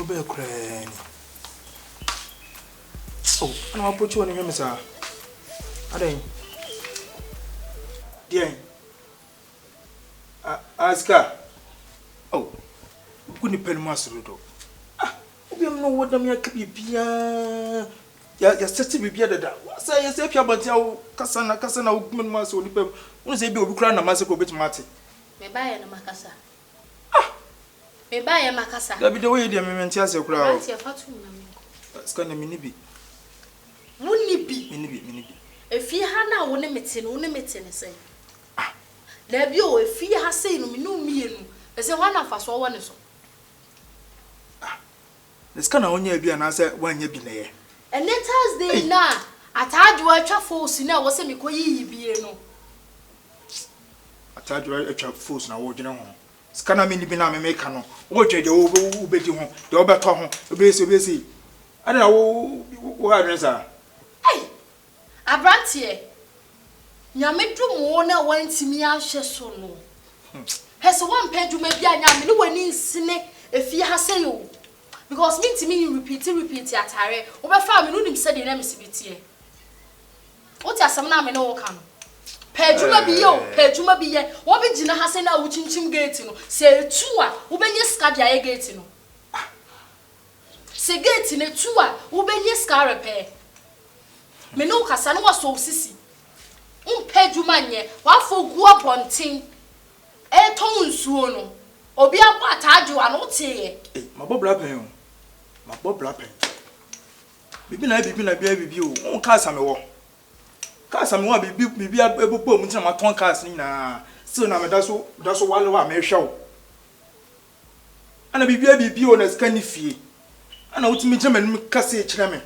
be crying. Oh, and I'll put you on him, sir. I think. Dear. Ask her. Oh, couldn't pen master. Ah, we don't know what the mere could be. Ya seti bibia dada. Wasa ya se pia bantia kasa na woman maso ni pem. Won se bi obi kura na maso ko betimate. Me ba ya na makasa. Ah. Me ba ya makasa. Da bi de we dia mementi ase kura o. Anti afatu na me. Ska na mini bi. Woni bi. Mini bi. Efi ha na wo ne mete ne se. Ah. Da bi o efi ha sei no me no mienu. Ese ho na faso wo ne so. Ah. Ska na onya bi ana se wanya bi na ye. And let us day na ataju atwa force na wo se me koyi bie no ataju atwa force na wo gina ho skana me ni bi na me make no wo twede wo bedi ho de wo beto ho obesi ana wo adresa ai abrantie nyame dwumo na wantimi ahye so no hese won pedwuma bia nyame ne wani nsine efie ha se yo. Because me to me repeat atare. Obefa me no nim se de na mesibitie. What asem na me no woka no. Pedwuma bi yo, pedwuma bi ye. Wo bi gina ha se na wo chinchim gate no. Se tu a wo benye ska dia ye gate no. Se gate ne tu a wo benye ska repair. Me no kasa no waso sisi. Pedwuma nye, wa fogu abonten. E ton nsuo no. Obi abo ataju ano tie. Eh, mabobla pen. Mabobla pen. Bibi na bibi o. On kasa me wo. Kasa me wo bibi ebobo mu ntina maton kasa ni na. Still na me da so wale wa me hwe wo. Ana bibi o na ska ni fie. Ana wotimi jema ni kasa e kire me.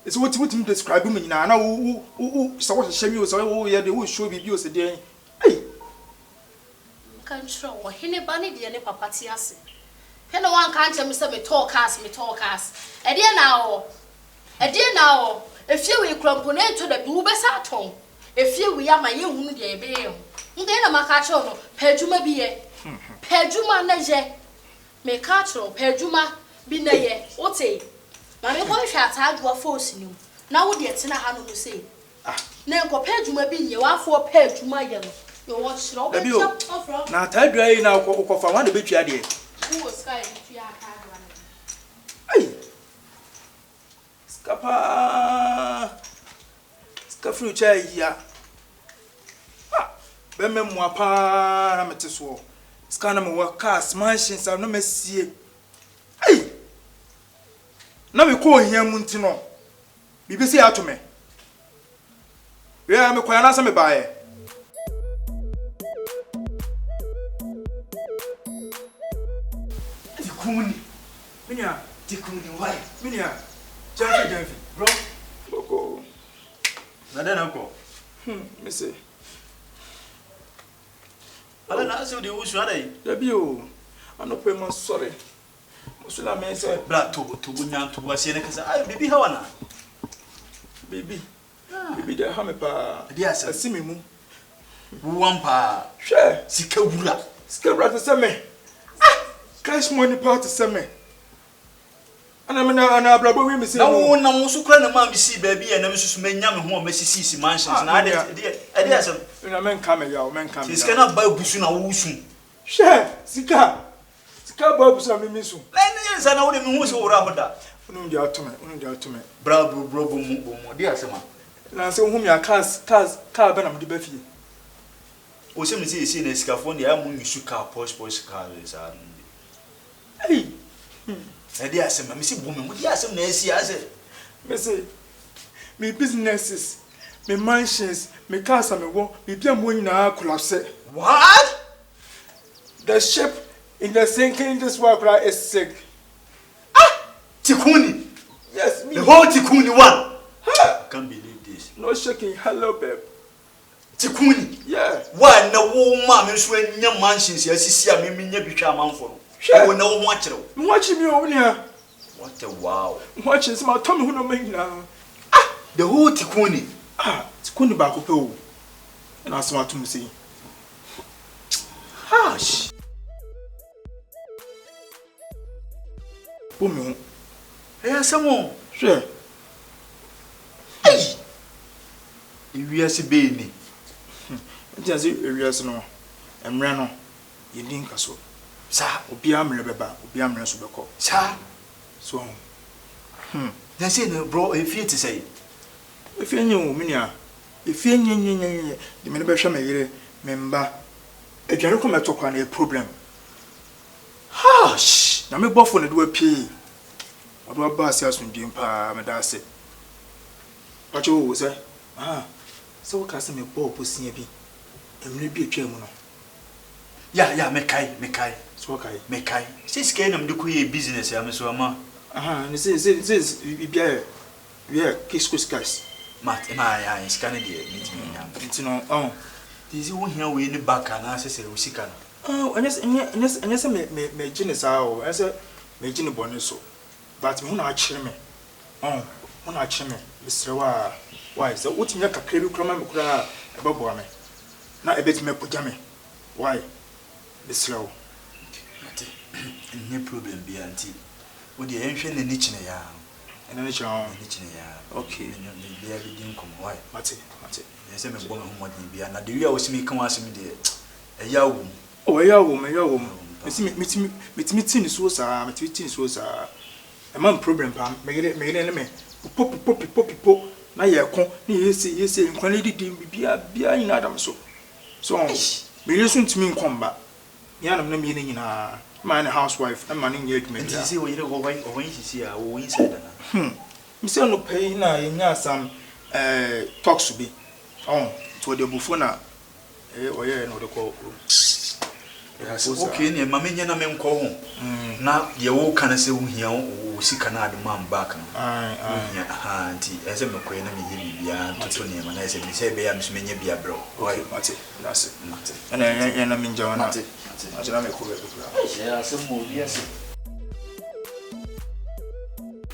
Ese wotimi describe me nyina na wo so wo hye mi o so wo ye de wo show bibi o se de. Ei. Control hene bani de ne papa ti ase hene wan kan che me se me talk cast e de na o efie we krampo na eto da bi wo besa aton efie we ya ma ye hunu de ebe ye ho nde na maka che no pedwuma bi ye pedwuma na je me ka che pedwuma bi na ye ote ma me ko hwa atadwa force ni na wo de tena ha no se ah na enko pedwuma bi nye wa fo pedwuma ye no. You watch no be na tadwa yi na ukofa wan de betwa de who was sky betwa tadwa ai skafru chai ya ah be memmo apa na mete so skana me wa cars machines no mesie ai na me ko hia mu ntino bibi se atome we am ko ya na se me baaye. Kuni. Minya, tikuni why? Minya. Jamfi. Bro. Boko. Nada nako. Me say. Ala na se o de wusu adai. Da bi o. Anope mo sorry. Musula me say bra to nyan to wase ne kasa. Ai bibi hawa na. Bibi. Bibi de ha me pa. Di asa. Asimi mu. Wuwan pa. Hwe. Sika wura. Sika wura to say me. Cash money part to me. And I'm na brabo we me say. Na wo na wo so kra na ma me si ba bi e na me susu manya me ho ma sisi mansions na ade asem. Na men come ya, men come. Sika na ba busu na wo su. Hwe, sika ba busu na me su. Na ne nsa na wo de me hu se wo ra hoda. Unu ndi atome. Brabo mo di asem a. Na se hu me a car ba na me de ba fie. O se me se na sika fo ne ya mu nsu car posh car sa. Hey. Edi asem me si bo me mu di asem na esi ase. Me say me businesses, me mansions, me cars and me wo, me bia mo nyina collapse. What? The ship in the sinking this water is sick. Ah! Tikuni. Yes, me. The whole Tikuni one. I can't believe this. No shaking. Hello, babe. Tikuni. Yeah. Why na wo ma me so anya mansions ya sisi a me nya bitwa amanfo no. Wo na wo ho akere wo. Me watch me over here. What a wow. Watch this my tummy who no me na. Ah, the whole Tikuni. Ah, Tikuni ba ko pe o. Na asema to me say. Hush. Boom. Hey, someone. Sure. Hey. You are si baby. Just areas no. Emrano. You didn't so. Sir, Obiam rebeba, Obiam resubeko. sir. So. They say no, bro, if you to say. If you knew Minia, if you knew the member member, if you come at talk on a problem. Hush. Now me buff on the do a pay. What do I pass us from Jimpa, Madase? What you was say? So cast me ball pussy be. And maybe a chairman. Yeah, Mekai. So okay. Mekai. Say scan them do business, I'm so ama. And this is yeah, kiss guys. Mat, my scan it, meet me. It's no, This is one here we in the back and I say, we see. Oh, and yes, me genius out, as a me genius boniso. But when I chill me, when I chill me, Mr. Why, so what you make a crabby crumb cry above me? Not a bit me pujame. Why? Be slow. No problem, be auntie. Would the ancient in each ya? And then it's your own. Okay, be everything come. Why? Mate. Yes, I'm a woman who might be another. Do you always make come ask me there? A young woman. Oh, a young woman. Meeting is so sad, meeting is so sad. A man problem, Pam, make it enemy. Poppy. Now you're con, yes, and quality be in Adam so. So, be listen to me come back. Yan no meaning in a man housewife and man engagement. You see, when you go away, or when you see our inside. Mr. No pay now in some talks to be on to the buffona. Oh, yeah, no, the call. Okay, near Mammy and I call home. Now, you all can say, here, or see Canada man back. Auntie, as a McQueen, and me, to name, and I said, say, be I'm smelling be a bro. Why, that's it. And I mean, John, I don't make yeah, some more, yes.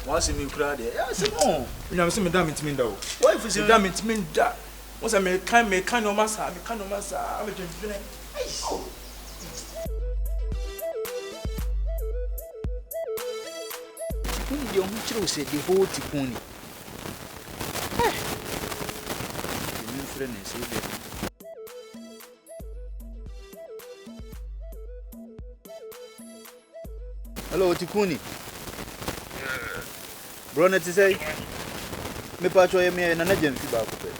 Once in me crowd, yes, no. You know, some damn it mean though. Why if it's a damn it mean that? Once I make kind of massa, I'm a gentleman. Your mutual said the whole Tipuni. New friend is hello, Tikuni. Brother, to say, me patro ye me na najem fi ba ko pe.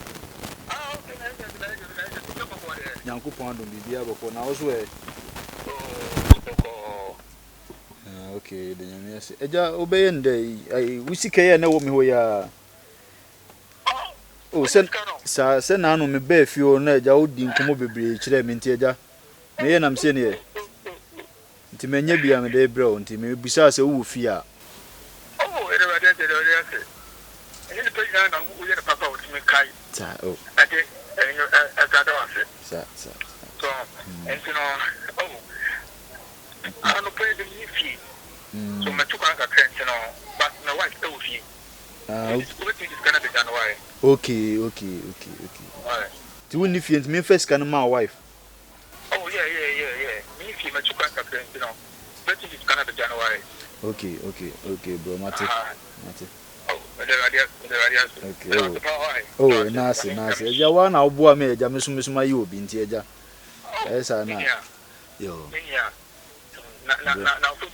Nyanku pondo bibia bako na oso e. Okay, the nyame eja obeye ndai ai wisika ye na wo me ho ya. Oh, se na no me ba fio na eja odi nkomo bebre kire me nti eja. Me ye nam se ne ye. Nti menye bia me de bro nti me bisa se wo fi a. Oh, ere any person na wo ye papa wo me kai. Sa oh. Ade do ase. Sa. So, and you know, I don't pay the fee. So my two can't you know, but my wife still fee. It's gonna be done why. Okay. Alright. Do you need me first can my wife? Oh yeah. Me fee my two can't you know. But it's gonna be done why. Okay, bro, Mate. Oh, the okay. Oh, nice. Ya one I'll boa me, Jamisuma you be in Tiaja. Yes, I know. Yo. Now, for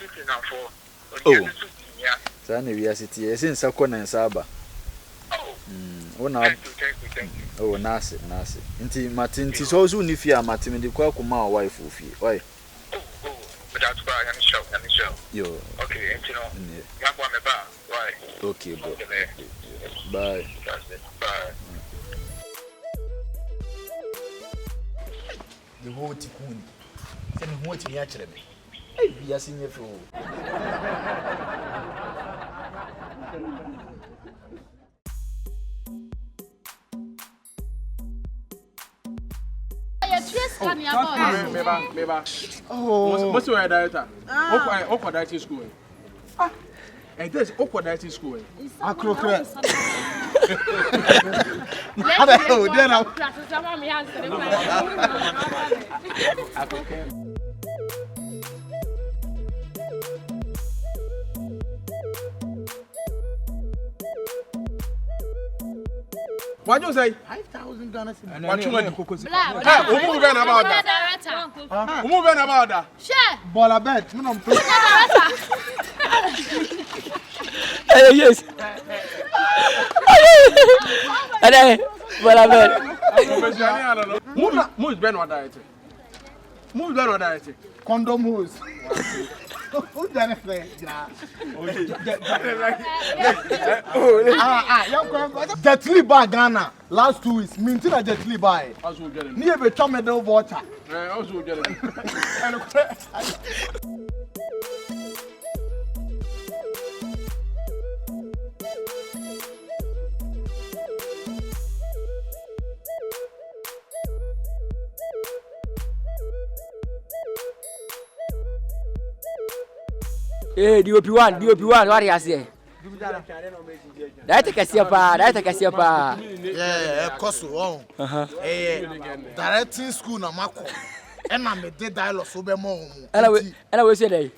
oh, Sunny, we are city, as in Sakon and Saba. Oh, now, thank you. oh, Nasi. Inti Martin, tis also Nifia Martin, the Quakuma wife of you. Why? Oh, but that's why I'm sure. Yo, okay, and you know, I'm going to buy. Why? Okay, bro. Bye. Bye. The whole Tikuni. Send me what me actually. Hey, we are seeing you for. Oh, what's your director? What directing school? And this what directing school? Acrocrat. What you say? 5,000 Ghana cedis. What you want? Blah. Who moving about that? Who moving about that? Share. Bola bet. Me no play. Yes. Ada. Bola bet. Move Ben what that? Move Ben what that? Condom hose. Who done it? Jet Li buy Ghana last 2 weeks. Minti na Jet Li buy. Also get it. Ni e be twa medal voucher. Also get it. DOP1, what you say? That take a siapa. Yeah, koso oh. Directing school na mako. E na me dey dialogue so be mo. And I will say that.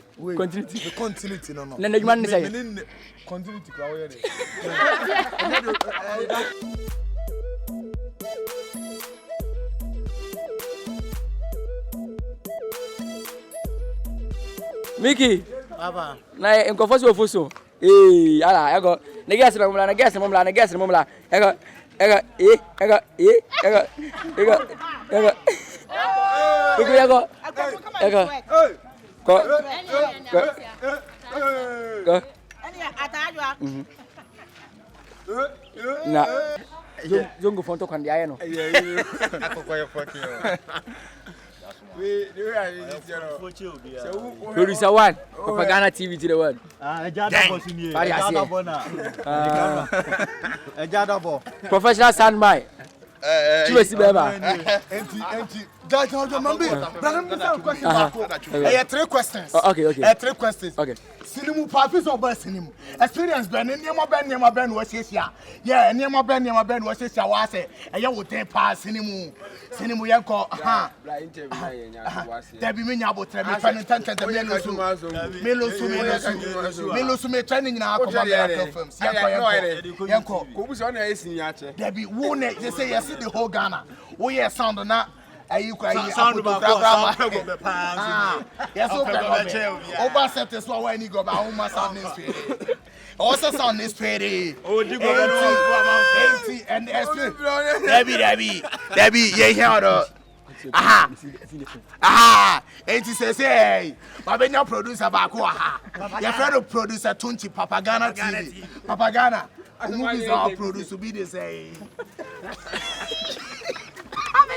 Continuity no. Then the man say. Continuity kwa we dey. Mickey. Baba. Na enkofoso ofoso. Ala, ego. Na guess momla. Ego. Go. Na. Zongo fonto kwandi aye no. Akokoye fucking. Producer one, Propaganda TV to the world. Professional soundbite. Three questions. Okay. 3 questions. Okay. Sinimu papis or sinimu. Experience ben near ben was here. Yeah, near ben was here. Was it? And you would take pass sinimu. Sinimu yanko. Debbie Minyabo, Melosu me training now. Yanko. Debbie won't they say you see the whole Ghana. Oh yeah, sound on that. You cry sound about yes, over set is why when you go back home sound this spirit. Also sound this spirit. Oh, you go and Debbie, yeah, here. Aha, and he says, hey, but when you producer back, your friend producer Tunchi Papagana TV. Papagana, movies are produced to be the same. I'm